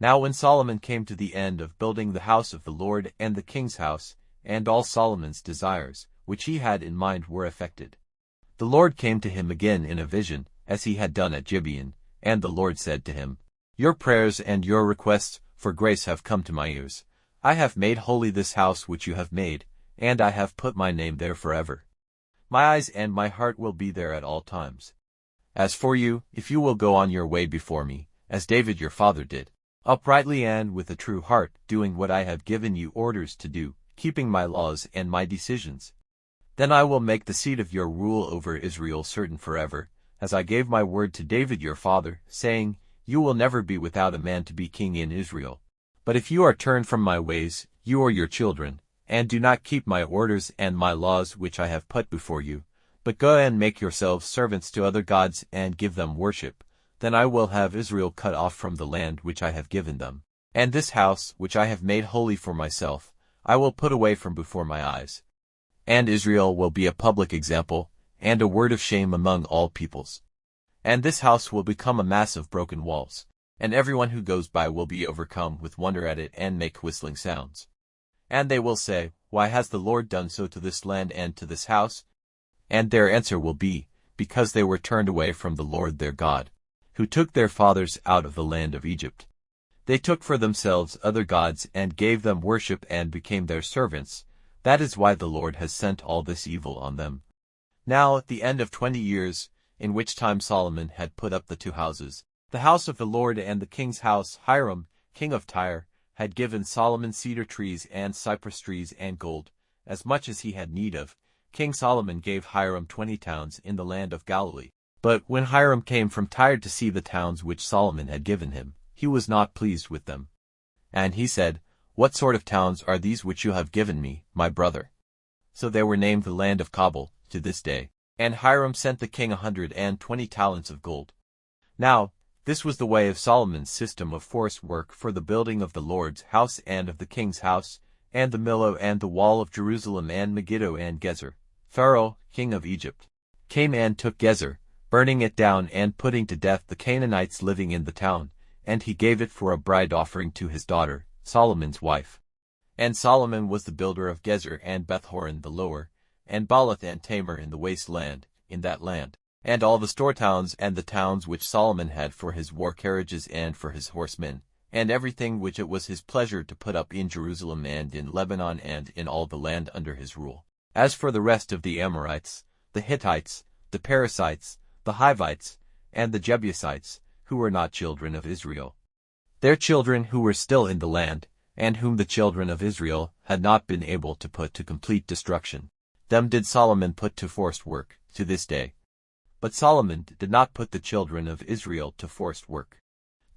Now when Solomon came to the end of building the house of the Lord and the king's house, and all Solomon's desires, which he had in mind, were effected, the Lord came to him again in a vision, as he had done at Gibeon, and the Lord said to him, Your prayers and your requests for grace have come to my ears. I have made holy this house which you have made, and I have put my name there forever. My eyes and my heart will be there at all times. As for you, if you will go on your way before me, as David your father did, uprightly and with a true heart, doing what I have given you orders to do, keeping my laws and my decisions, then I will make the seat of your rule over Israel certain forever, as I gave my word to David your father, saying, You will never be without a man to be king in Israel. But if you are turned from my ways, you or your children, and do not keep my orders and my laws which I have put before you, but go and make yourselves servants to other gods and give them worship, then I will have Israel cut off from the land which I have given them. And this house, which I have made holy for myself, I will put away from before my eyes. And Israel will be a public example, and a word of shame among all peoples. And this house will become a mass of broken walls, and everyone who goes by will be overcome with wonder at it and make whistling sounds. And they will say, Why has the Lord done so to this land and to this house? And their answer will be, Because they were turned away from the Lord their God, who took their fathers out of the land of Egypt. They took for themselves other gods and gave them worship and became their servants. That is why the Lord has sent all this evil on them. Now at the end of 20 years, in which time Solomon had put up the two houses, the house of the Lord and the king's house, Hiram, king of Tyre, had given Solomon cedar trees and cypress trees and gold, as much as he had need of. King Solomon gave Hiram 20 towns in the land of Galilee. But when Hiram came from Tyre to see the towns which Solomon had given him, he was not pleased with them. And he said, What sort of towns are these which you have given me, my brother? So they were named the land of Cabul, to this day. And Hiram sent the king 120 talents of gold. Now, this was the way of Solomon's system of forced work for the building of the Lord's house and of the king's house, and the Millo and the wall of Jerusalem and Megiddo and Gezer. Pharaoh, king of Egypt, came and took Gezer, burning it down and putting to death the Canaanites living in the town, and he gave it for a bride offering to his daughter, Solomon's wife. And Solomon was the builder of Gezer and Bethhoron the lower, and Baalath and Tamar in the waste land, in that land, and all the store towns and the towns which Solomon had for his war carriages and for his horsemen, and everything which it was his pleasure to put up in Jerusalem and in Lebanon and in all the land under his rule. As for the rest of the Amorites, the Hittites, the Perizzites, the Hivites, and the Jebusites, who were not children of Israel, their children who were still in the land, and whom the children of Israel had not been able to put to complete destruction, them did Solomon put to forced work, to this day. But Solomon did not put the children of Israel to forced work.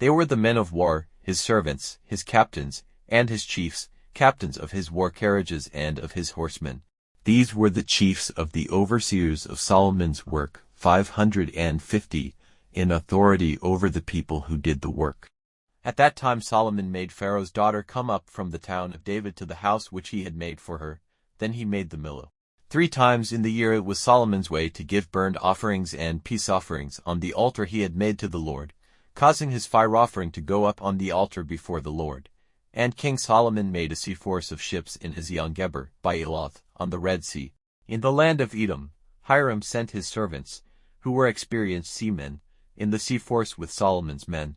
They were the men of war, his servants, his captains, and his chiefs, captains of his war carriages and of his horsemen. These were the chiefs of the overseers of Solomon's work, 550, in authority over the people who did the work. At that time Solomon made Pharaoh's daughter come up from the town of David to the house which he had made for her. Then he made the Millo. 3 times in the year it was Solomon's way to give burnt offerings and peace offerings on the altar he had made to the Lord, causing his fire offering to go up on the altar before the Lord. And King Solomon made a sea force of ships in Ezion-Geber, by Eloth, on the Red Sea. In the land of Edom, Hiram sent his servants, who were experienced seamen, in the sea force with Solomon's men.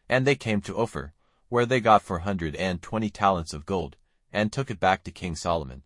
And they came to Ophir, where they got 420 talents of gold, and took it back to King Solomon.